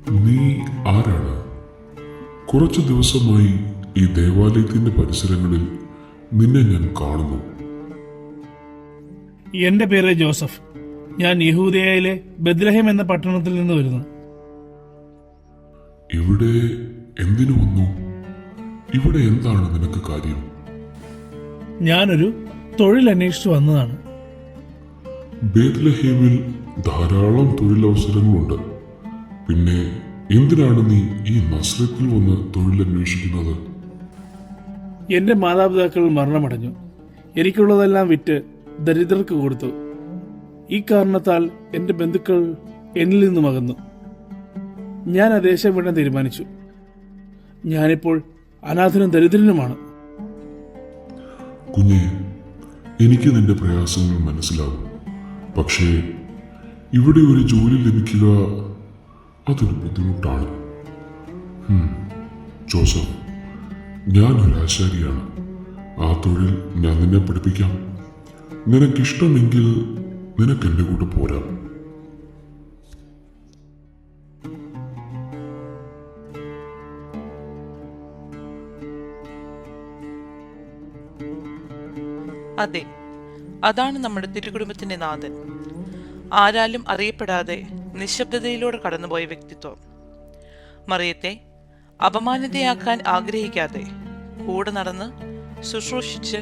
നീ ആരാണ്? കുറച്ചു ദിവസമായി ഈ ദേവാലയത്തിന്റെ പരിസരങ്ങളിൽ നിന്നെ ഞാൻ കാണുന്നു. എന്റെ പേര് ജോസഫ്. ഞാൻ യഹൂദയയിലെ ബെത്ലഹേം എന്ന പട്ടണത്തിൽ നിന്ന് വരുന്നു. ഇവിടെ എന്തിനു വന്നു? ഇവിടെ എന്താണ് നിനക്ക് കാര്യം? ഞാനൊരു തൊഴിൽ അന്വേഷിച്ചു വന്നതാണ്. ബേത്ലഹേമിൽ ധാരാളം തൊഴിലവസരങ്ങളുണ്ട്. പിന്നെ എന്തിനാണ് നീ ഈ നസ്രത്തിൽ വന്ന് തൊഴിൽ അന്വേഷിക്കുന്നത്? എന്റെ മാതാപിതാക്കൾ മരണമടഞ്ഞു. എനിക്കുള്ളതെല്ലാം വിറ്റ് ദരിദ്രർക്ക് കൊടുത്തു. ഈ കാരണത്താൽ എന്റെ ബന്ധുക്കൾ എന്നിൽ നിന്നും അകന്നു. ഞാൻ ആ ദേശം വിടാൻ തീരുമാനിച്ചു. ഞാനിപ്പോൾ അനാഥനും ദരിദ്രനുമാണ്. കുഞ്ഞെ, എനിക്ക് നിന്റെ പ്രയാസങ്ങൾ മനസ്സിലാവും. പക്ഷേ ഇവിടെ ഒരു ജോലി ലഭിക്കുക അതൊരു ബുദ്ധിമുട്ടാണ്. ജോസഫ്, ഞാനൊരു ആശാരിയാണ്. ആ തൊഴിൽ ഞാൻ നിന്നെ പഠിപ്പിക്കാം. നിനക്കിഷ്ടമെങ്കിൽ നിനക്ക് എൻ്റെ കൂടെ പോരാം. അതെ, അതാണ് നമ്മുടെ തിരുകുടുംബത്തിന്റെ നാഥൻ. ആരാലും അറിയപ്പെടാതെ നിശബ്ദതയിലൂടെ കടന്നുപോയ വ്യക്തിത്വം. മറിയത്തെ അപമാനിതയാക്കാൻ ആഗ്രഹിക്കാതെ കൂടെ നടന്ന് ശുശ്രൂഷിച്ച്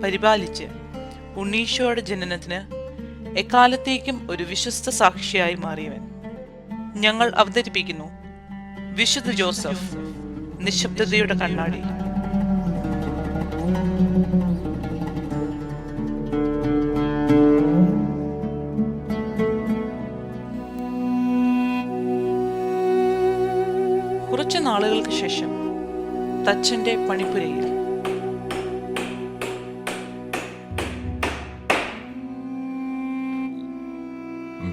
പരിപാലിച്ച് ഉണ്ണീശോയുടെ ജനനത്തിന് എക്കാലത്തേക്കും ഒരു വിശ്വസ്ത സാക്ഷിയായി മാറിയവൻ. ഞങ്ങൾ അവതരിപ്പിക്കുന്നു വിശുദ്ധ ജോസഫ്, നിശബ്ദതയുടെ കണ്ണാടി. കുറച്ചു നാളുകൾക്ക് ശേഷം തച്ചന്റെ പണിപ്പുരയിൽ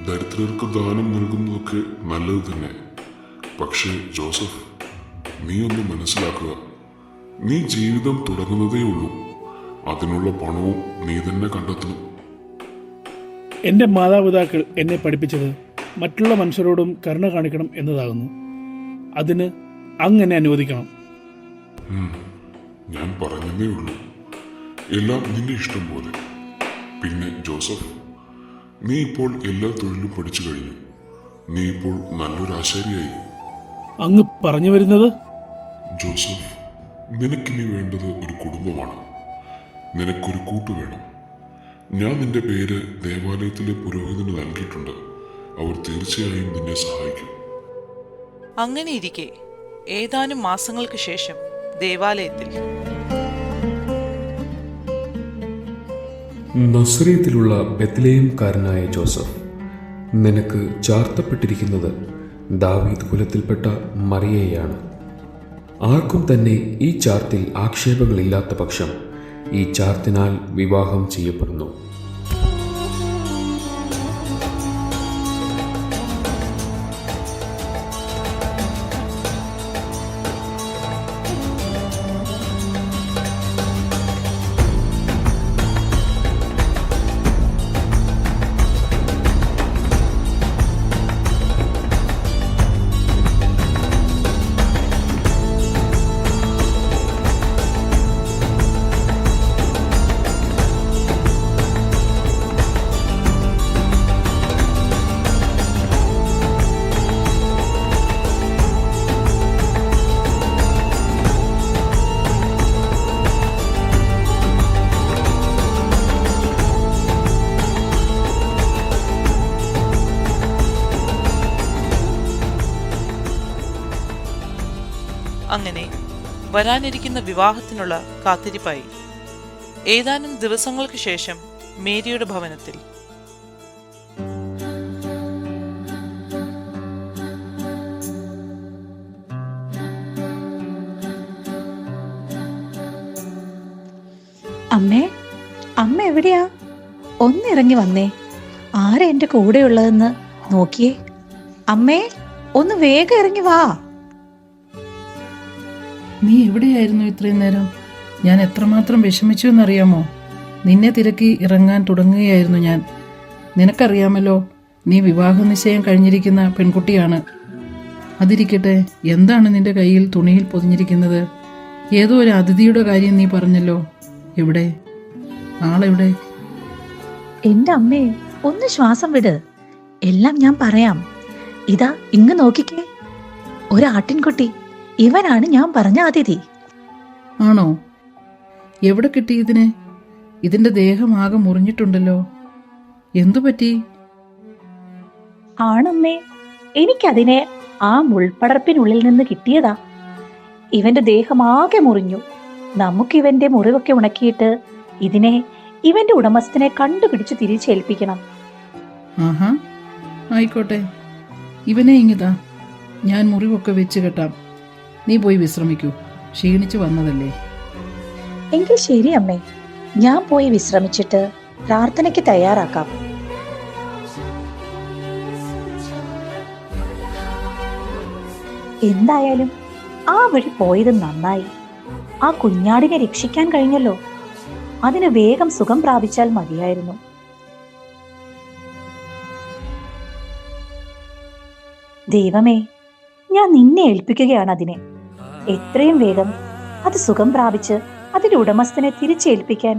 ദരിദ്രർക്ക് ദാനം നൽകുന്നതൊക്കെ നല്ലത് തന്നെ. പക്ഷേ ജോസഫ്, നീ ഒന്ന് മനസ്സിലാക്കുക. നീ ജീവിതം തുടങ്ങുന്നതേ ഉള്ളൂ. അതിനുള്ള പണവും നീ തന്നെ കണ്ടെത്തണം. എന്റെ മാതാപിതാക്കൾ എന്നെ പഠിപ്പിച്ചത് മറ്റുള്ള മനുഷ്യരോടും കരുണ കാണിക്കണം എന്നതാകുന്നു. അതിന് അങ്ങനെ അനുവദിക്കണം. ഞാൻ പറഞ്ഞതേ ഉള്ളൂ. എല്ലാം നിന്റെ ഇഷ്ടം പോലെ. പിന്നെ ജോസഫ്, നീ ഇപ്പോൾ എല്ലാ തൊഴിലും പഠിച്ചു കഴിഞ്ഞു. നീ ഇപ്പോൾ നല്ലൊരു ആശാരിയായി. അങ്ങ് പറഞ്ഞു വരുന്നത്? ജോസഫ്, നിനക്കിനി വേണ്ടത് ഒരു കുടുംബമാണ്. നിനക്കൊരു കൂട്ടു വേണം. ഞാൻ നിന്റെ പേര് ദേവാലയത്തിലെ പുരോഹിതന് നൽകിയിട്ടുണ്ട്. അവർ തീർച്ചയായും നിന്നെ സഹായിക്കും. അങ്ങനെ ഇരിക്കെ ഏതാനും മാസങ്ങൾക്ക് ശേഷം ദേവാലയത്തിൽ നസ്രയത്തിലുള്ള ബെത്ലഹേംകാരനായ ജോസഫ്, നിനക്ക് ചാർത്തപ്പെട്ടിരിക്കുന്നത് ദാവീദ് കുലത്തിൽപ്പെട്ട മറിയയാണ്. ആർക്കും തന്നെ ഈ ചാർത്തിൽ ആക്ഷേപങ്ങളില്ലാത്ത പക്ഷം ഈ ചാർത്തിനാൽ വിവാഹം ചെയ്യപ്പെടുന്നു. അങ്ങനെ വരാനിരിക്കുന്ന വിവാഹത്തിനുള്ള കാത്തിരിപ്പായി. ഏതാനും ദിവസങ്ങൾക്ക് ശേഷം മേരിയുടെ ഭവനത്തിൽ അമ്മേ, അമ്മ എവിടെയാ? ഒന്നിറങ്ങി വന്നേ. ആരാ എന്റെ കൂടെയുള്ളതെന്ന് നോക്കിയേ. അമ്മേ, ഒന്ന് വേഗം ഇറങ്ങി വാ. നീ എവിടെയായിരുന്നു ഇത്രയും നേരം? ഞാൻ എത്രമാത്രം വിഷമിച്ചു എന്നറിയാമോ? നിന്നെ തിരക്കി ഇറങ്ങാൻ തുടങ്ങുകയായിരുന്നു ഞാൻ. നിനക്കറിയാമല്ലോ, നീ വിവാഹ നിശ്ചയം കഴിഞ്ഞിരിക്കുന്ന പെൺകുട്ടിയാണ്. അതിരിക്കട്ടെ, എന്താണ് നിന്റെ കയ്യിൽ തുണിയിൽ പൊതിഞ്ഞിരിക്കുന്നത്? ഏതോ ഒരു അതിഥിയുടെ കാര്യം നീ പറഞ്ഞല്ലോ. എവിടെ? ആളെവിടെ? എന്റെ അമ്മേ, ഒന്ന് ശ്വാസം വിട്. എല്ലാം ഞാൻ പറയാം. ഇതാ ഇങ്ങ് നോക്കിക്കേ, ഒരു ആട്ടിൻകുട്ടി. ഇവനാണ് ഞാൻ പറഞ്ഞ അതിഥി. ആണോ? എവിടെ കിട്ടി ഇതിനെ? ഇതിന്റെ ദേഹം ആകെ മുറിഞ്ഞിട്ടുണ്ടല്ലോ. എന്തു പറ്റി? ആണമ്മേ, എനിക്കതിനെ ആ മുൾപ്പടർപ്പിനുള്ളിൽ നിന്ന് കിട്ടിയതാ. ഇവന്റെ ദേഹം ആകെ മുറിഞ്ഞു. നമുക്കിവന്റെ മുറിവൊക്കെ ഉണക്കിയിട്ട് ഇതിനെ ഇവന്റെ ഉടമസ്ഥനെ കണ്ടുപിടിച്ച് തിരിച്ചേൽപ്പിക്കണം. ആഹാ, ആയിക്കോട്ടെ. ഇവനെ ഇങ്ങിതാ, ഞാൻ മുറിവൊക്കെ വെച്ച് കെട്ടാം. നീ പോയി വിശ്രമിക്കൂ, ക്ഷീണിച്ചു വന്നതല്ലേ. എങ്കിൽ ശരി അമ്മേ, ഞാൻ പോയി വിശ്രമിച്ചിട്ട് പ്രാർത്ഥനയ്ക്ക് തയ്യാറാക്കാം. എന്തായാലും ആ വഴി പോയത് നന്നായി. ആ കുഞ്ഞാടിനെ രക്ഷിക്കാൻ കഴിഞ്ഞല്ലോ. അതിന് വേഗം സുഖം പ്രാപിച്ചാൽ മതിയായിരുന്നു. ദൈവമേ, ഞാൻ നിന്നെ ഏൽപ്പിക്കുകയാണ് അതിനെ. എത്രയും വേഗം അത് സുഖം പ്രാപിച്ച് അതിന്റെ ഉടമസ്ഥനെ തിരിച്ചേൽപ്പിക്കാൻ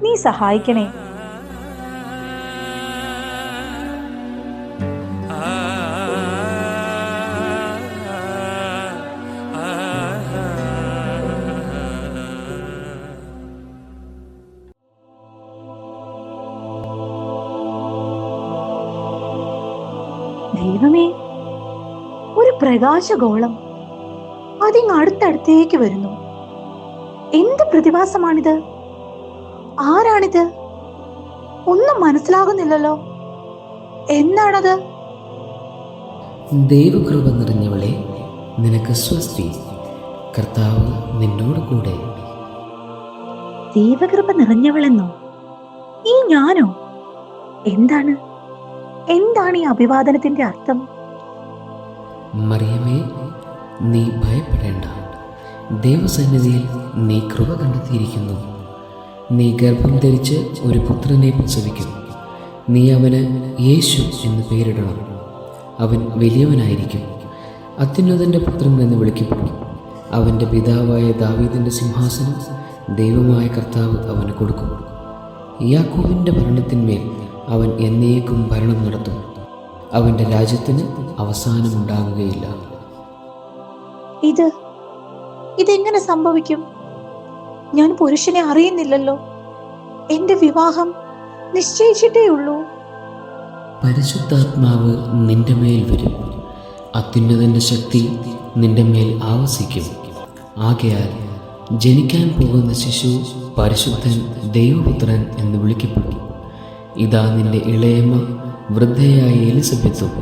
നീ സഹായിക്കണേ. ദൈവമേ, ഒരു പ്രകാശഗോളം അതിങ് അടുത്തടുത്തേക്ക് വരുന്നു. എന്ത് പ്രതിഭാസമാണിത്? ആരാണിത്? ഒന്നും മനസ്സിലാകുന്നില്ലല്ലോ. എന്താണത്? ദൈവകൃപ നിറഞ്ഞവളെ, നിനക്ക് സ്വസ്തി, കർത്താവ് നിന്നോട് കൂടെ. ദൈവകൃപ നിറഞ്ഞവളെന്നോ? ഈ ഞാനോ? എന്താണ് ഈ അഭിവാദനത്തിന്റെ അർത്ഥം? മറിയമേ, നീ ഭയപ്പെടേണ്ട. ദൈവസന്നിധിയിൽ നീ കൃപ കണ്ടെത്തിയിരിക്കുന്നു. നീ ഗർഭം ധരിച്ച് ഒരു പുത്രനെ പ്രസവിക്കും. നീ അവന് യേശു എന്ന് പേരിടണം. അവൻ വലിയവനായിരിക്കും, അത്യുന്നതൻ്റെ പുത്രൻ എന്ന് വിളിക്കപ്പെടും. അവൻ്റെ പിതാവായ ദാവീദിൻ്റെ സിംഹാസനം ദൈവമായ കർത്താവ് അവന് കൊടുക്കും. യാക്കോബിൻ്റെ ഭരണത്തിന്മേൽ അവൻ എന്നേക്കും ഭരണം നടത്തും. അവൻ്റെ രാജ്യത്തിന് അവസാനമുണ്ടാകുകയില്ല. ഇതെങ്ങനെ സംഭവിക്കും? ഞാൻ പുരുഷനെ അറിയുന്നില്ലല്ലോ. എന്റെ വിവാഹം നിശ്ചയിച്ചിട്ടേ ഉള്ളൂ. പരിശുദ്ധാത്മാവ് നിന്റെ മേൽ വരും. അത്യുന്നതൻ്റെ ശക്തി നിന്റെ മേൽ ആവസിക്കും. ആകയാൽ ജനിക്കാൻ പോകുന്ന ശിശു പരിശുദ്ധൻ ദൈവപുത്രൻ എന്ന് വിളിക്കപ്പെടും. ഇതാ നിന്റെ ഇളയമ്മ വൃദ്ധയായ എലിസബത്തും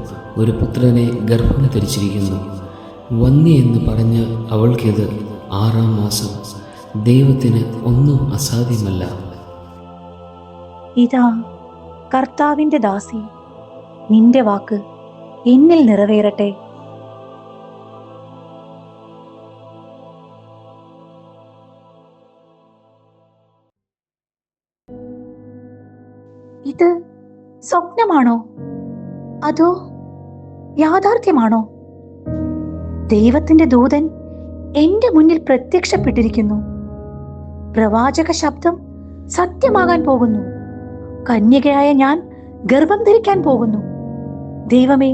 ഒരു പുത്രനെ ഗർഭം ധരിച്ചിരിക്കുന്നു. വന്നി എന്ന് പറഞ്ഞ് അവൾക്കിത് 6-ാം മാസം. ദൈവത്തിന് ഒന്നും അസാധ്യമല്ല. ഇതാ കർത്താവിന്റെ ദാസി, നിന്റെ വാക്ക് എന്നിൽ നിറവേറട്ടെ. ഇത് സ്വപ്നമാണോ അതോ യാഥാർത്ഥ്യമാണോ? ദൈവത്തിന്റെ ദൂതൻ എന്റെ മുന്നിൽ പ്രത്യക്ഷപ്പെട്ടിരിക്കുന്നു. പ്രവാചക ശബ്ദം സത്യമാകാൻ പോകുന്നു. കന്യകയായ ഞാൻ ഗർഭം ധരിക്കാൻ പോകുന്നു. ദൈവമേ,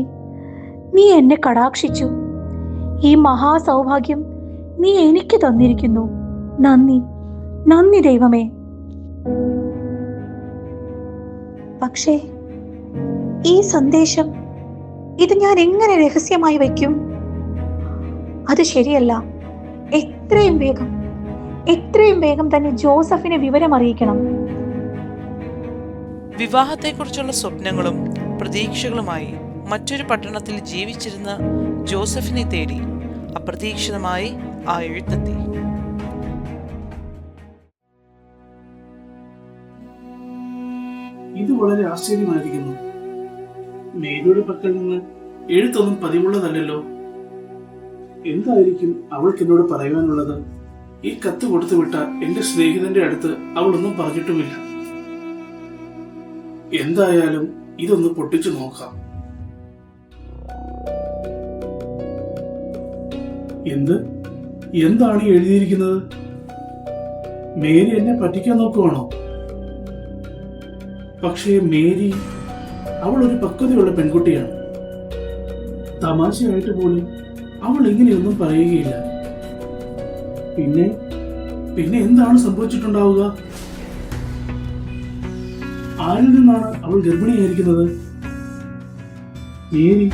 നീ എന്നെ കടാക്ഷിച്ചു. ഈ മഹാസൗഭാഗ്യം നീ എനിക്ക് തന്നിരിക്കുന്നു. നന്ദി, നന്ദി ദൈവമേ. പക്ഷേ ഈ സന്ദേശം ഇത് ഞാൻ എങ്ങനെ രഹസ്യമായി വയ്ക്കും? അത് ശരിയല്ല. എത്രയും വേഗം തന്നെ ജോസഫിനെ വിവരം അറിയിക്കണം. വിവാഹത്തെക്കുറിച്ചുള്ള സ്വപ്നങ്ങളും പ്രതീക്ഷകളുമായി മറ്റൊരു പട്ടണത്തിൽ ജീവിച്ചിരുന്ന ജോസഫിനെ തേടി അപ്രതീക്ഷിതമായി ആ എഴുത്തെത്തി. ഇത് വളരെ ആശ്ചര്യമായിരിക്കുന്നു. മേരിയുടെ പക്കൽ നിന്ന് എഴുത്തൊന്നും പതിവുള്ളതല്ലോ. എന്തായിരിക്കും അവൾക്ക് എന്നോട് പറയുവാനുള്ളത്? ഈ കത്ത് കൊടുത്തുവിട്ട എന്റെ സ്നേഹിതന്റെ അടുത്ത് അവൾ ഒന്നും പറഞ്ഞിട്ടുമില്ല. എന്തായാലും ഇതൊന്ന് പൊട്ടിച്ചു നോക്കാം. എന്താണ് ഈ എഴുതിയിരിക്കുന്നത്? മേരി എന്നെ പറ്റിക്കാൻ നോക്കുവാണോ? പക്ഷേ മേരി, അവൾ ഒരു പക്വതയുള്ള പെൺകുട്ടിയാണ്. തമാശയായിട്ട് പോലും അവൾ ഇങ്ങനെയൊന്നും പറയുകയില്ല. പിന്നെ എന്താണ് സംഭവിച്ചിട്ടുണ്ടാവുക? ആരിൽ നിന്നാണ് അവൾ ഗർഭിണിയായിരിക്കുന്നത്? മേരി,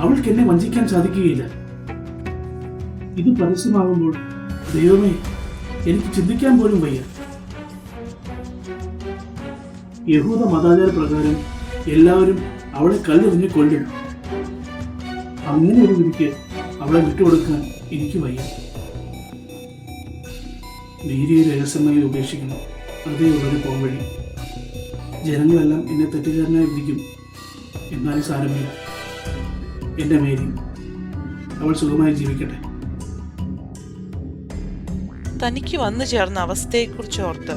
അവൾക്ക് എന്നെ വഞ്ചിക്കാൻ സാധിക്കുകയില്ല. ഇത് പരസ്യമാകുമ്പോൾ ദൈവമേ, എനിക്ക് ചിന്തിക്കാൻ പോലും വയ്യ. യഹൂദ മതാചാര പ്രകാരം എല്ലാവരും അവളെ കല്ലെറിഞ്ഞ് കൊല്ലണം. അങ്ങനെ ഒരു വിധിക്ക് അവളെ വിട്ടുകൊടുക്കാൻ എനിക്ക് വയ്യ. മേരിയെ രഹസ്യമായി ഉപേക്ഷിക്കണം. അതേ ഉള്ളൊരു പോംവഴി. ജനങ്ങളെല്ലാം എന്നെ തെറ്റുകാരനായി വിധിക്കും. എന്നാലും സാരമില്ല. എന്റെ മേരി, അവൾ സുഖമായി ജീവിക്കട്ടെ. തനിക്ക് വന്നു ചേർന്ന അവസ്ഥയെക്കുറിച്ച് ഓർത്ത്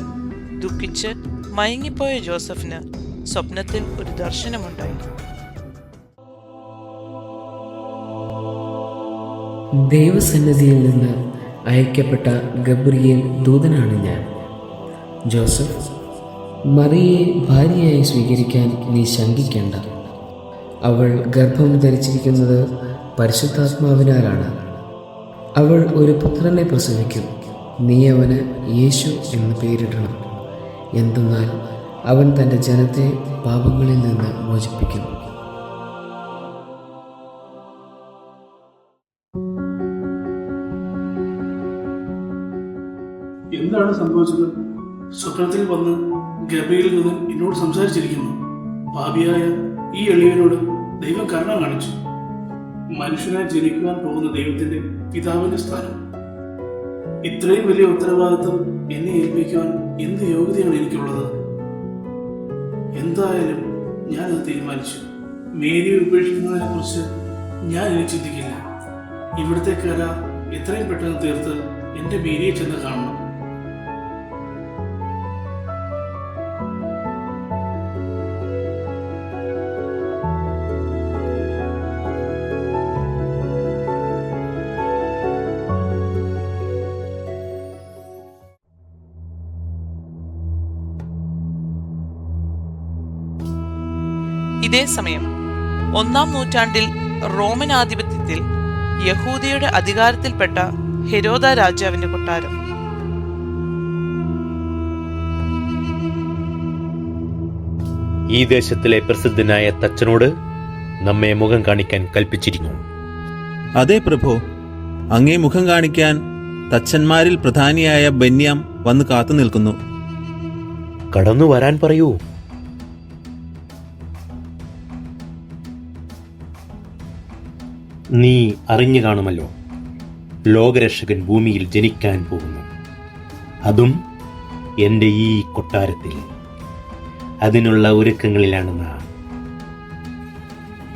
ദുഃഖിച്ച് മയങ്ങിപ്പോയ ജോസഫിന് സ്വപ്നത്തിൽ ഒരു ദർശനമുണ്ടായി. ദൈവസന്നിധിയിൽ നിന്ന് അയക്കപ്പെട്ട ഗബ്രിയേൽ ദൂതനാണ് ഞാൻ. ജോസഫ്, മറിയയെ ഭാര്യയായി സ്വീകരിക്കാൻ നീ ശങ്കിക്കേണ്ട. അവൾ ഗർഭം ധരിച്ചിരിക്കുന്നത് പരിശുദ്ധാത്മാവിനാലാണ്. അവൾ ഒരു പുത്രനെ പ്രസവിക്കും. നീ അവന് യേശു എന്ന് പേരിടണം. എന്തെന്നാൽ അവൻ തൻ്റെ ജനത്തെ പാപങ്ങളിൽ നിന്ന് മോചിപ്പിക്കും. എന്താണ് സംഭവിച്ചത്? സ്വപ്നത്തിൽ വന്ന് ഗബ്രിയേൽ ദൂതൻ എന്നോട് സംസാരിച്ചിരിക്കുന്നു. പാപിയായ ഈ എളിയവനോട് ദൈവം കരുണ കാണിച്ചു. മനുഷ്യനായി ജനിക്കുവാൻ പോകുന്ന ദൈവത്തിന്റെ പിതാവിന്റെ സ്ഥാനം. ഇത്രയും വലിയ ഉത്തരവാദിത്വം എന്നെ ഏൽപ്പിക്കുവാൻ എന്ത് യോഗ്യതയാണ് എനിക്കുള്ളത്? എന്തായാലും ഞാനത് തീരുമാനിച്ചു. മേരിയെ ഉപേക്ഷിക്കുന്നതിനെ കുറിച്ച് ഞാൻ ഇനി ചിന്തിക്കില്ല. ഇവിടുത്തെ കര എത്രയും പെട്ടെന്ന് തീർത്ത് എന്റെ മേരിയെ ചെന്ന് കാണണം. ഇതേ സമയം 1-ാം നൂറ്റാണ്ടിൽ റോമൻ ആധിപത്യത്തിൽ യഹൂദയുടെ അധികാരത്തിൽപ്പെട്ട ഹെരോദ രാജാവിന്റെ കൊട്ടാരം. ഈ ദേശത്തിലെ പ്രസിദ്ധനായ തച്ചനോട് നമ്മെ മുഖം കാണിക്കാൻ കൽപ്പിച്ചിരിക്കുന്നു. അതെ പ്രഭോ, അങ്ങേ മുഖം കാണിക്കാൻ തച്ചന്മാരിൽ പ്രധാനിയായ ബെന്യാം വന്ന് കാത്തു നിൽക്കുന്നു. കടന്നു വരാൻ പറയൂ. നീ അറിഞ്ഞു കാണുമല്ലോ, ലോകരക്ഷകൻ ഭൂമിയിൽ ജനിക്കാൻ പോകുന്നു. അതും എൻ്റെ ഈ കൊട്ടാരത്തിൽ. അതിനുള്ള ഒരുക്കങ്ങളിലാണ് നാം.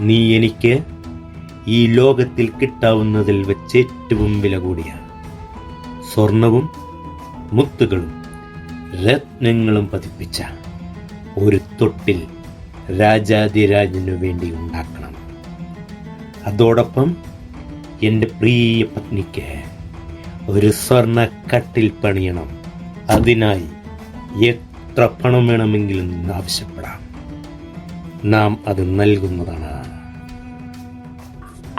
നീ എനിക്ക് ഈ ലോകത്തിൽ കിട്ടാവുന്നതിൽ വെച്ച് ഏറ്റവും വില കൂടിയ സ്വർണവും മുത്തുകളും രത്നങ്ങളും പതിപ്പിച്ച ഒരു തൊട്ടിൽ രാജാതിരാജനു വേണ്ടി ഉണ്ടാക്കണം. അതോടൊപ്പം എൻ്റെ പ്രിയ പത്നിക്ക് ഒരു സ്വർണ്ണ കട്ടിൽ പണിയണം. അതിനായി എത്ര പണം വേണമെങ്കിലും ആവശ്യപ്പെടാം. നാം അത് നൽകുന്നതാണ്.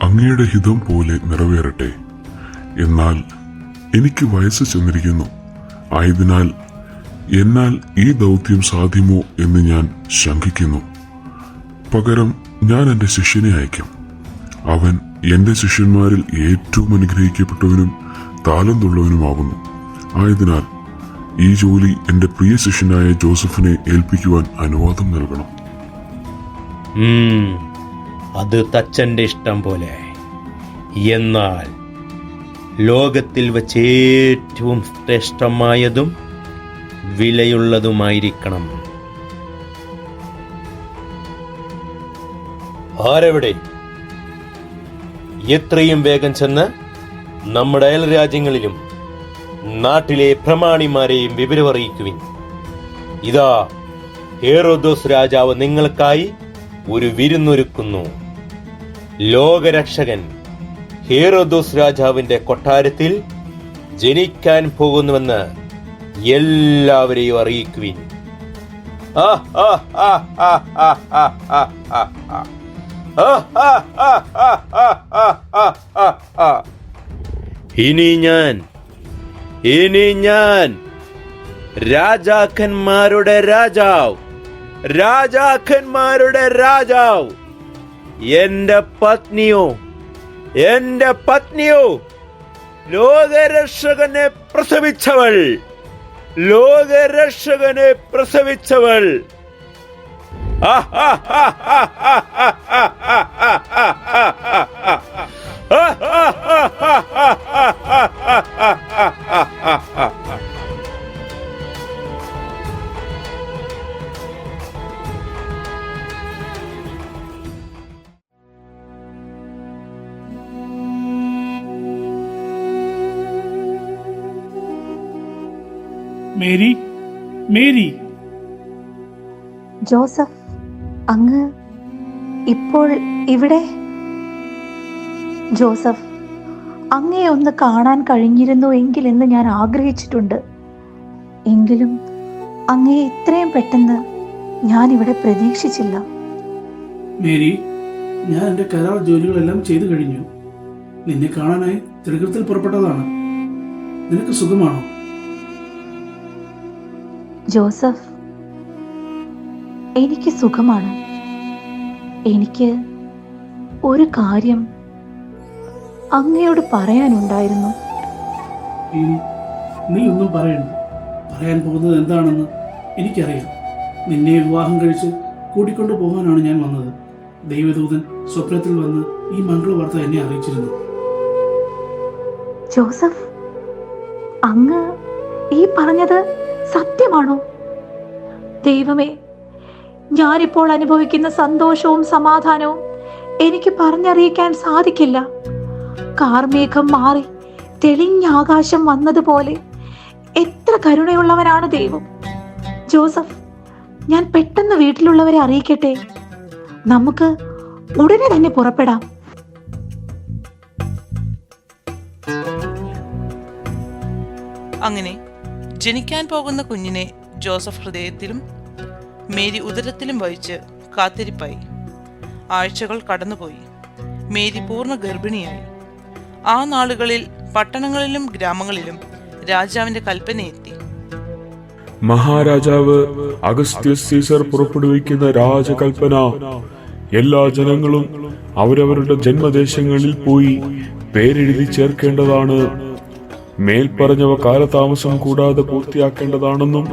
അങ്ങയുടെ ഹിതം പോലെ നിറവേറട്ടെ. എന്നാൽ എനിക്ക് വയസ്സ് ചെന്നിരിക്കുന്നു. ആയതിനാൽ എന്നാൽ ഈ ദൗത്യം സാധ്യമോ എന്ന് ഞാൻ ശങ്കിക്കുന്നു. പകരം ഞാൻ എൻ്റെ ശിഷ്യനെ അയക്കും. അവൻ എന്റെ ശിഷ്യന്മാരിൽ ഏറ്റവും അനുഗ്രഹിക്കപ്പെട്ടവനും താലന്തുള്ളവനുമാകുന്നു. ആയതിനാൽ ഈ ജോലി എന്റെ പ്രിയ ശിഷ്യനായ ജോസഫിനെ ഏൽപ്പിക്കുവാൻ അനുവാദം നൽകണം. അത് തച്ചന്റെ ഇഷ്ടം പോലെ. എന്നാൽ ലോകത്തിൽ വച്ച് ഏറ്റവും ശ്രേഷ്ഠമായതും വിലയുള്ളതുമായിരിക്കണം. ആരെവിടെ? എത്രയും വേഗം ചെന്ന് നമ്മുടെ അയൽ രാജ്യങ്ങളിലും നാട്ടിലെ പ്രമാണിമാരെയും വിവരമറിയിക്കുവിൻ. ഇതാ, ഹെരോദോസ് രാജാവ് നിങ്ങൾക്കായി ഒരു വിരുന്നൊരുക്കുന്നു. ലോകരക്ഷകൻ ഹേറോദോസ് രാജാവിന്റെ കൊട്ടാരത്തിൽ ജനിക്കാൻ പോകുന്നുവെന്ന് എല്ലാവരെയും അറിയിക്കുവിൻ. ഇനി ഞാൻ രാജാക്കന്മാരുടെ രാജാവ്, എന്റെ പത്നിയോ ലോകരക്ഷകനെ പ്രസവിച്ചവൾ. മേരി, ജോസഫ്, അങ്ങ് ഇപ്പോൾ ഇവിടെ? ജോസഫ്, അങ്ങയെ ഒന്ന് കാണാൻ കഴിഞ്ഞിരുന്നു എങ്കിലെന്ന് ഞാൻ ആഗ്രഹിച്ചിട്ടുണ്ട്. എങ്കിലും അങ്ങയെ ഇത്രയും പെട്ടെന്ന് ഞാൻ ഇവിടെ പ്രതീക്ഷിച്ചില്ല. മേരി, ഞാൻ എൻ്റെ കരാർ ജോലികളെല്ലാം ചെയ്തു കഴിഞ്ഞു. നിന്നെ കാണാനായി തിടുക്കത്തിൽ പുറപ്പെട്ടതാണ്. നിനക്ക് സുഖമാണോ? ജോസഫ്, എനിക്ക് സുഖമാണ്. എനിക്ക് ഒരു കാര്യം അങ്ങയോട് പറയാനുണ്ടായിരുന്നു. നീ ഒന്നും പറയണ്ട. പറയാൻ പോകുന്നത് എന്താണെന്ന് എനിക്കറിയാം. നിന്നെ വിവാഹം കഴിച്ച് കൂട്ടിക്കൊണ്ടു പോകാനാണ് ഞാൻ വന്നത്. ദൈവദൂതൻ സ്വപ്നത്തിൽ വന്ന് ഈ മംഗളവാർത്ത എന്നെ അറിയിച്ചിരുന്നു. ജോസഫ്, അങ്ങ് ഈ പറഞ്ഞത് സത്യമാണോ? ദൈവമേ, ഞാനിപ്പോൾ അനുഭവിക്കുന്ന സന്തോഷവും സമാധാനവും എനിക്ക് പറഞ്ഞറിയിക്കാൻ സാധിക്കില്ല. കാർമേഘം മാറി തെളിഞ്ഞ ആകാശം വന്നതുപോലെ എത്ര കരുണയുള്ളവനാണ് ദൈവം. ജോസഫ്, ഞാൻ പെട്ടെന്ന് വീട്ടിലുള്ളവരെ അറിയിക്കട്ടെ. നമുക്ക് ഉടനെ തന്നെ പുറപ്പെടാം. അങ്ങനെ ജനിക്കാൻ പോകുന്ന കുഞ്ഞിനെ ജോസഫ് ഹൃദയത്തിലും മേരി ഉദരത്തിലും വഹിച്ച് കാത്തിരിപ്പായി. ആഴ്ചകൾ കടന്നുപോയി. മേരി പൂർണ്ണ ഗർഭിണിയായി. ആ നാളുകളിൽ പട്ടണങ്ങളിലും ഗ്രാമങ്ങളിലും രാജാവിന്റെ കൽപ്പനയെത്തി. മഹാരാജാവ് അഗസ്ത്യസ് സീസർ പുറപ്പെടുവിക്കുന്ന രാജകൽപ്പന, എല്ലാ ജനങ്ങളും അവരവരുടെ ജന്മദേശങ്ങളിൽ പോയി പേരെഴുതി ചേർക്കേണ്ടതാണ്. മേൽപ്പറഞ്ഞവ കാലതാമസം കൂടാതെ പൂർത്തിയാക്കേണ്ടതാണെന്നും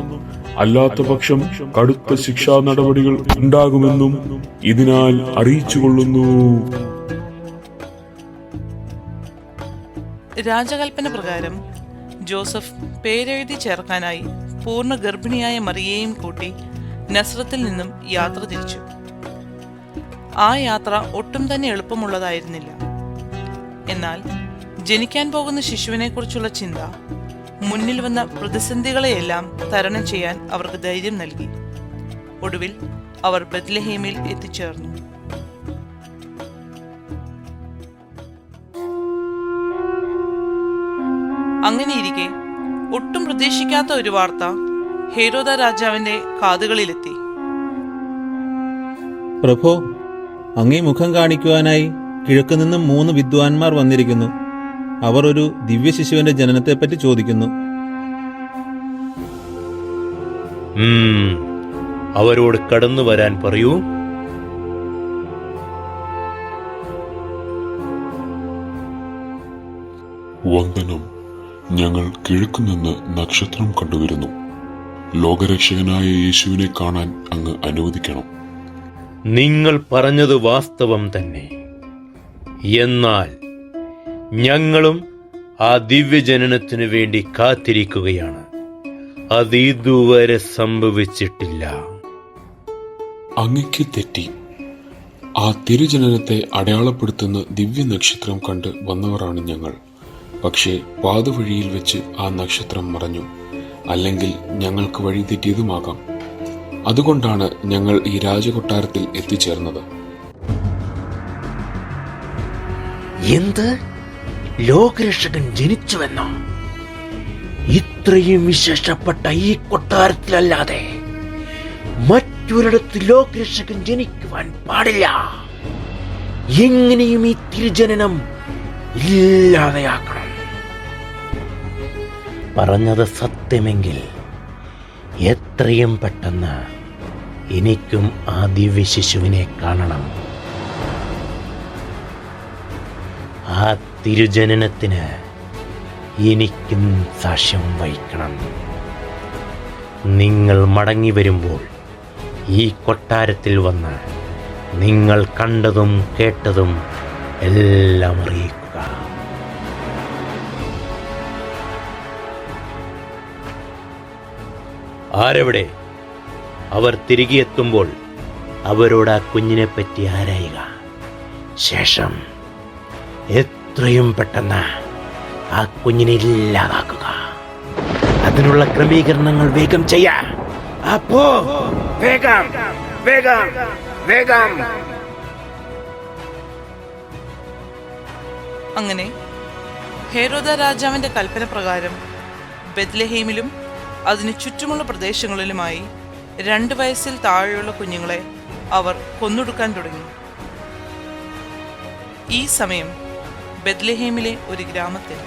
അല്ലാത്ത പക്ഷം കടുത്ത ശിക്ഷാ നടപടികൾ ഉണ്ടാകുമെന്നും ഇതിനാൽ അറിയിച്ചുകൊള്ളുന്നു. രാജകൽപ്പന പ്രകാരം ജോസഫ് പേരെഴുതി ചേർക്കാനായി പൂർണ്ണ ഗർഭിണിയായ മറിയയെയും കൂട്ടി നസ്രത്തിൽ നിന്നും യാത്ര തിരിച്ചു. ആ യാത്ര ഒട്ടും തന്നെ എളുപ്പമുള്ളതായിരുന്നില്ല. എന്നാൽ ജനിക്കാൻ പോകുന്ന ശിശുവിനെക്കുറിച്ചുള്ള ചിന്ത മുന്നിൽ വന്ന പ്രതിസന്ധികളെയെല്ലാം തരണം ചെയ്യാൻ അവർക്ക് ധൈര്യം നൽകി. ഒടുവിൽ അവർ ബത്ലഹേമിൽ എത്തിച്ചേർന്നു. അങ്ങനെയിരിക്കെ ഒട്ടും പ്രതീക്ഷിക്കാത്ത ഒരു വാർത്ത ഹെരോദ രാജാവിന്റെ കാതുകളിലെത്തി. പ്രഭോ, അങ്ങേ മുഖം കാണിക്കുവാനായി കിഴക്ക് നിന്നും 3 വിദ്വാൻമാർ വന്നിരിക്കുന്നു. അവർ ഒരു ദിവ്യശിശുവിന്റെ ജനനത്തെപ്പറ്റി ചോദിക്കുന്നു. അവരോട് കടന്നു വരാൻ പറയൂ. വന്ദനം. ഞങ്ങൾ കിഴക്കുനിന്ന് നക്ഷത്രം കണ്ടുവരുന്നു. ലോകരക്ഷകനായ യേശുവിനെ കാണാൻ അങ്ങ് അനുവദിക്കണം. നിങ്ങൾ പറഞ്ഞത് വാസ്തവം തന്നെ. എന്നാൽ ഞങ്ങളും ആ ദിവ്യജനനത്തിനു വേണ്ടി കാത്തിരിക്കുകയാണ്. അത് ഇതുവരെ സംഭവിച്ചിട്ടില്ല. അങ്ങയ്ക്ക് തെറ്റി. ആ തിരുജനനത്തെ അടയാളപ്പെടുത്തുന്ന ദിവ്യ നക്ഷത്രം കണ്ട് വന്നവരാണ് ഞങ്ങൾ. പക്ഷേ പാതവഴിയിൽ വെച്ച് ആ നക്ഷത്രം മറഞ്ഞു. അല്ലെങ്കിൽ ഞങ്ങൾക്ക് വഴി തെറ്റിയതുമാകാം. അതുകൊണ്ടാണ് ഞങ്ങൾ ഈ രാജകൊട്ടാരത്തിൽ എത്തിച്ചേർന്നത്. എന്ത്? ലോകരക്ഷകൻ ജനിച്ചുവെന്നോ? ഇത്രയും വിശേഷപ്പെട്ട ഈ കൊട്ടാരത്തിലല്ലാതെ മറ്റൊരിടത്ത് ലോകരക്ഷകൻ ജനിക്കുവാൻ പാടില്ല. എങ്ങനെയും ഈ തിരുജനനം ഇല്ലാതെയാക്കണം. പറഞ്ഞത് സത്യമെങ്കിൽ എത്രയും പെട്ടെന്ന് എനിക്കും ആ ദിവ്യ ശിശുവിനെ കാണണം. ആ തിരുജനനത്തിന് എനിക്കും സാക്ഷ്യം വഹിക്കണം. നിങ്ങൾ മടങ്ങി വരുമ്പോൾ ഈ കൊട്ടാരത്തിൽ വന്ന് നിങ്ങൾ കണ്ടതും കേട്ടതും എല്ലാം അറിയിക്കുക. ആരെവിടെ? അവർ തിരികെ എത്തുമ്പോൾ അവരോട് ആ കുഞ്ഞിനെ പറ്റി ആരായുക. ശേഷം എത്രയും പെട്ടെന്ന് ആ കുഞ്ഞിനെ ഇല്ലാതാക്കുക. അതിനുള്ള ക്രമീകരണങ്ങൾ വേഗം ചെയ്യാം. അപ്പോ വേഗം വേഗം വേഗം. അങ്ങനെ ഹെരോദ രാജാവിന്റെ കൽപ്പന പ്രകാരം ബെത്ലഹേമിലും അതിനു ചുറ്റുമുള്ള പ്രദേശങ്ങളിലുമായി 2 വയസ്സിൽ താഴെയുള്ള കുഞ്ഞുങ്ങളെ അവർ കൊന്നൊടുക്കാൻ തുടങ്ങി. ഈ സമയം ബെത്ലഹേമിലെ ഒരു ഗ്രാമത്തിൽ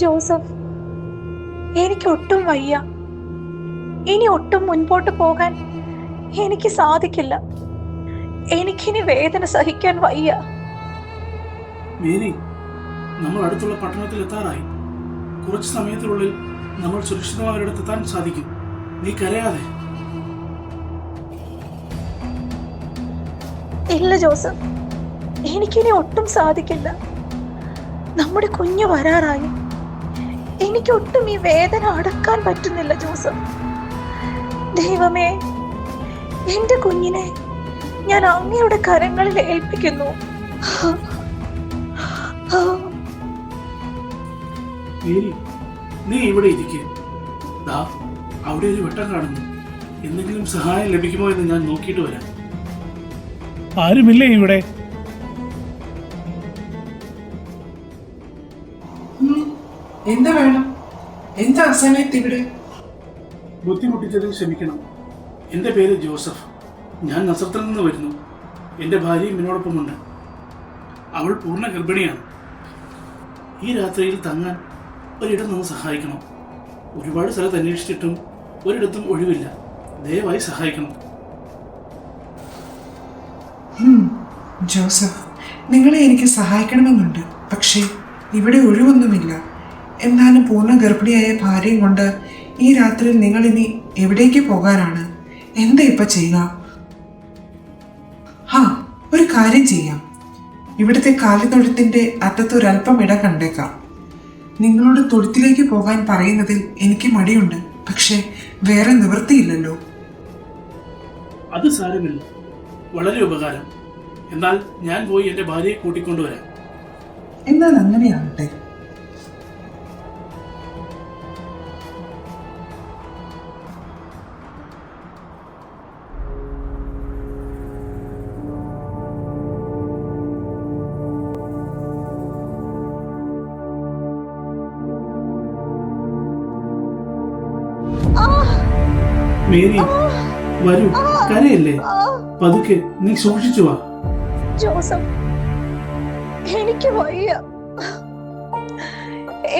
ജോസഫ്, എനിക്കൊട്ടും വയ്യ. ഇനി ഒട്ടും മുൻപോട്ട് പോകാൻ എനിക്ക് സാധിക്കില്ല. എനിക്കിനി വേദന സഹിക്കാൻ വയ്യ. മേരി, നമ്മൾ അടുത്തുള്ള പട്ടണത്തിൽ എത്താറായി. കുറച്ച് സമയത്തിനുള്ളിൽ നമ്മൾ സുരക്ഷിതമായ ഒരിടത്ത് എത്താൻ സാധിക്കും. നീ കരയാതെ. ഇല്ല ജോസഫ്, എനിക്കിനി ഒട്ടും സാധിക്കില്ല. നമ്മുടെ കുഞ്ഞ് വരാറായി. എനിക്കൊട്ടും ഈ വേദന അടക്കാൻ പറ്റുന്നില്ല ജോസഫ്. ദൈവമേ, എന്റെ കുഞ്ഞിനെ ഞാൻ അങ്ങയുടെ കരങ്ങളിൽ ഏൽപ്പിക്കുന്നു. മേരി, നീ ഇവിടെ ഇരിക്കുക. ദാ അവിടെ ഒരു വെട്ടം കാണുന്നു. എന്തെങ്കിലും സഹായം ലഭിക്കുമോ എന്ന് ഞാൻ നോക്കിയിട്ട് വരാം. ആരുമില്ലേ ഇവിടെ? എന്താ വേണം? എന്താ അസമയത്ത് ഇവിടെ? ബുദ്ധിമുട്ടിച്ചതിൽ ക്ഷമിക്കണം. എൻ്റെ പേര് ജോസഫ്. ഞാൻ നസറത്തിൽ നിന്ന് വരുന്നു. എൻ്റെ ഭാര്യയും എന്നോടൊപ്പമുണ്ട്. അവൾ പൂർണ്ണ ഗർഭിണിയാണ്. ഈ രാത്രിയിൽ തങ്ങാൻ ഒരിടം നമ്മൾ സഹായിക്കണം. ഒരുപാട് സ്ഥലത്ത് അന്വേഷിച്ചിട്ടും ഒരിടത്തും ഒഴിവില്ല. ദയവായി സഹായിക്കണം. ജോസഫ്, നിങ്ങളെ എനിക്ക് സഹായിക്കണമെന്നുണ്ട്. പക്ഷേ ഇവിടെ ഒഴിവൊന്നുമില്ല. എന്നാലും പൂർണ്ണ ഗർഭിണിയായ ഭാര്യയും കൊണ്ട് ഈ രാത്രിയിൽ നിങ്ങൾ ഇനി എവിടേക്ക് പോകാനാണ്? എന്താ ഇപ്പൊ ചെയ്യുക? ഒരു കാര്യം ചെയ്യാം. ഇവിടുത്തെ കാലിത്തൊഴുത്തിന്റെ അറ്റത്തൊരല്പം ഇട കണ്ടേക്കാം. നിങ്ങളോട് തൊഴുത്തിലേക്ക് പോകാൻ പറയുന്നതിൽ എനിക്ക് മടിയുണ്ട്. പക്ഷേ വേറെ നിവൃത്തിയില്ലല്ലോ. അത് സാരമില്ല, വളരെ ഉപകാരം. എന്നാൽ ഞാൻ പോയി എൻ്റെ ഭാര്യയെ കൂട്ടിക്കൊണ്ടുവരാം. എന്നാൽ അങ്ങനെയാകട്ടെ. മേരി, വരൂ, കരയല്ലേ. പതുക്കെ, നീ സൂക്ഷിച്ചു വാ. ജോസഫ്, എനിക്ക് വയ്യ.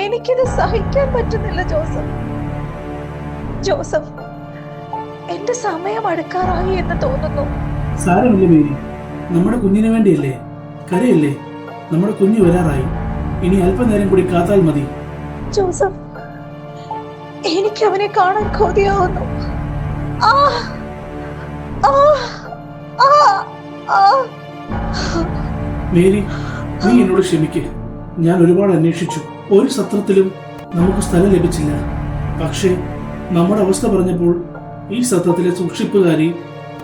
എനിക്കിത് സഹിക്കാൻ പറ്റുന്നില്ല ജോസഫ്. ജോസഫ്, എന്റെ സമയം അടുക്കാറായി എന്ന് തോന്നുന്നു. സാരമില്ല മേരി, നമ്മുടെ കുഞ്ഞിന് വേണ്ടിയല്ലേ. കരയല്ലേ, നമ്മുടെ കുഞ്ഞ് വരാറായി. ഇനി അല്പനേരം കൂടി കാത്താൽ മതി. ജോസഫ്, എനിക്ക് അവനെ കാണാൻ കൊതിയാവുന്നു. മേരി, നീ എന്നോട് ക്ഷമിക്ക്. ഞാൻ ഒരുപാട് അന്വേഷിച്ചു. ഒരു സത്രത്തിലും നമുക്ക് സ്ഥലം ലഭിച്ചില്ല. പക്ഷേ നമ്മുടെ അവസ്ഥ പറഞ്ഞപ്പോൾ ഈ സത്രത്തിലെ സൂക്ഷിപ്പുകാരി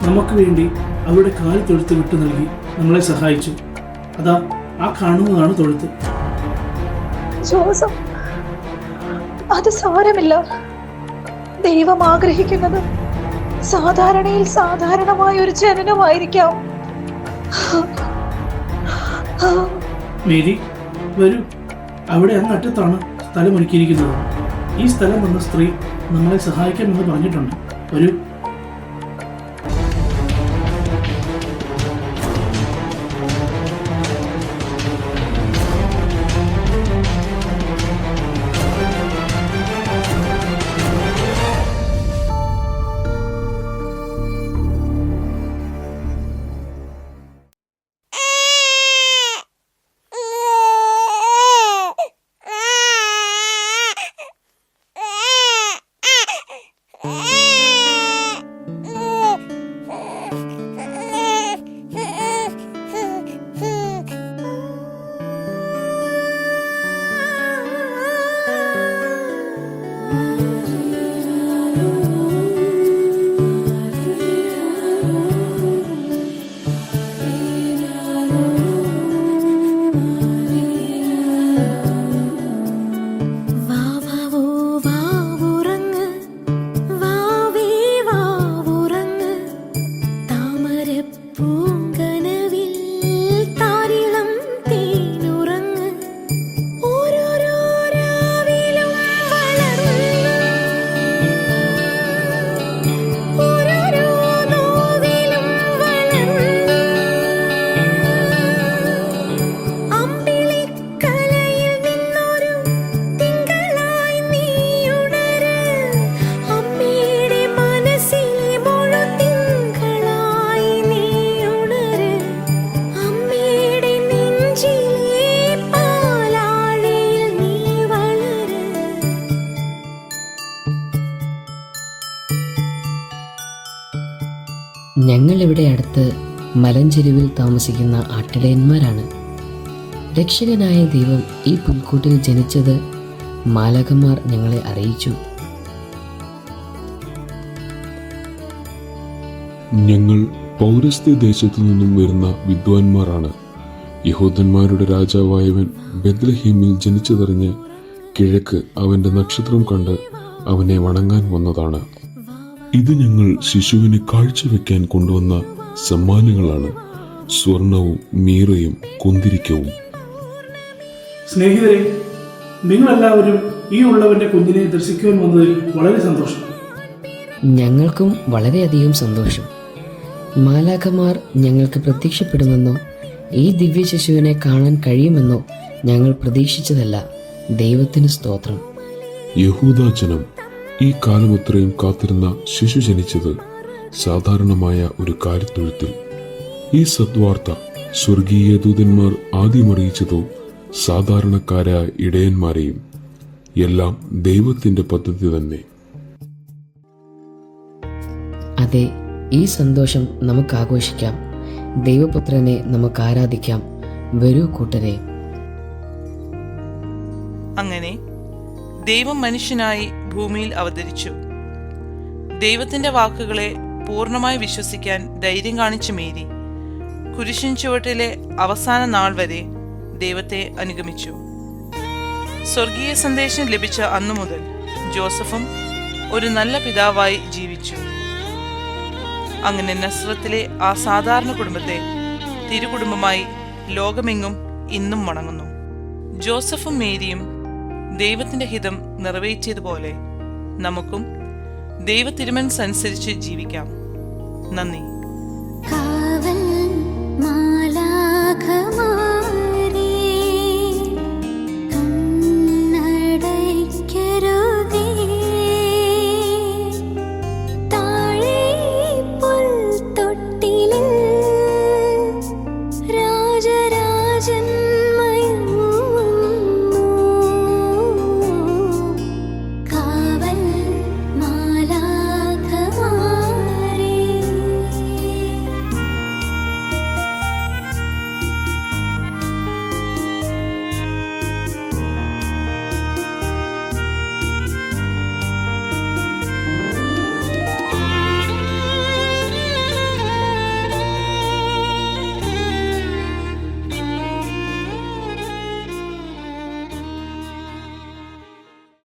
നമുക്ക് വേണ്ടി അവരുടെ കാൽ തൊഴുത്ത് വിട്ടു നൽകി നമ്മളെ സഹായിച്ചു. അതാ ആ കാണുന്നതാണ് തൊഴുത്ത്. ജോസഫ്, അത് സാരമില്ല. ദൈവം ആഗ്രഹിക്കുന്നത് സാധാരണയിൽ സാധാരണമായ ഒരു ജനനമായിരിക്കാം. മേരി, വരൂ. അവിടെ അങ്ങറ്റത്താണ് സ്ഥലം ഒരുക്കിയിരിക്കുന്നത്. ഈ സ്ഥലം വന്ന സ്ത്രീ നമ്മളെ സഹായിക്കാമെന്ന് പറഞ്ഞിട്ടുണ്ട്. വരൂ. ഞങ്ങളിവിടെ അടുത്ത് മലഞ്ചെരുവിൽ താമസിക്കുന്ന ആട്ടിടയന്മാരാണ്. രക്ഷകനായ ദൈവം ഈ പുൽക്കൂട്ടിൽ ജനിച്ചത് മാലാഖമാർ ഞങ്ങളെ അറിയിച്ചു. ഞങ്ങൾ പൗരസ്ത്യ ദേശത്തു നിന്നും വരുന്ന വിദ്വാൻമാരാണ്. യഹൂദന്മാരുടെ രാജാവായവൻ ബെത്ലഹേമിൽ ജനിച്ചതറിഞ്ഞ് കിഴക്ക് അവന്റെ നക്ഷത്രം കണ്ട് അവനെ വണങ്ങാൻ വന്നതാണ്. ഇത് ഞങ്ങൾ ശിശുവിനെ കാഴ്ചവെക്കാൻ കൊണ്ടുവന്ന സമ്മാനങ്ങളാണ്: സ്വർണവും മീറയും കുന്തിരിക്കവും. സ്നേഹിതരെ, നിങ്ങളെല്ലാവരും ഈ ഉള്ളവന്റെ കുഞ്ഞിനെ ദർശിക്കുവാൻ വന്നതിൽ വളരെ സന്തോഷം. ഞങ്ങൾക്കും വളരെയധികം സന്തോഷം. മാലാഖമാർ ഞങ്ങൾക്ക് പ്രത്യക്ഷപ്പെടുമെന്നോ ഈ ദിവ്യ ശിശുവിനെ കാണാൻ കഴിയുമെന്നോ ഞങ്ങൾ പ്രതീക്ഷിച്ചതല്ല. ദൈവത്തിന് സ്തോത്രം. യഹൂദാജനം ഈ കാലമത്രയും കാത്തിരുന്ന ശിശു ജനിച്ചത് സാധാരണമായ ഒരു കാര്യത്തൊഴുത്തിൽ. ഈ സദ്വാർത്ത സ്വർഗീയ ദൂതന്മാർ ആദ്യം അറിയിച്ചതോ സാധാരണക്കാരായ ഇടയന്മാരെയും. എല്ലാം ദൈവത്തിന്റെ പദ്ധതി തന്നെ. അതെ, ഈ സന്തോഷം നമുക്ക് ആഘോഷിക്കാം. ദൈവപുത്രനെ നമുക്ക് ആരാധിക്കാം. വരൂ കൂട്ടരെ. അങ്ങനെ ദൈവം മനുഷ്യനായി ഭൂമിയിൽ അവതരിച്ചു. ദൈവത്തിന്റെ വാക്കുകളെ പൂർണ്ണമായി വിശ്വസിക്കാൻ ധൈര്യം കാണിച്ച മേരി കുരിശിൻ ചുവട്ടിലെ അവസാന നാൾ വരെ ദൈവത്തെ അനുഗമിച്ചു. സ്വർഗീയ സന്ദേശം ലഭിച്ച അന്നു മുതൽ ജോസഫും ഒരു നല്ല പിതാവായി ജീവിച്ചു. അങ്ങനെ നസ്രത്തിലെ ആ സാധാരണ കുടുംബത്തെ തിരുകുടുംബമായി ലോകമെങ്ങും ഇന്നും വണങ്ങുന്നു. ജോസഫും മേരിയും ദൈവത്തിന്റെ ഹിതം നിറവേറ്റിയതുപോലെ നമുക്കും ദൈവ തിരുമനസ്സനുസരിച്ച് ജീവിക്കാം. നന്ദി. രാജരാജൻ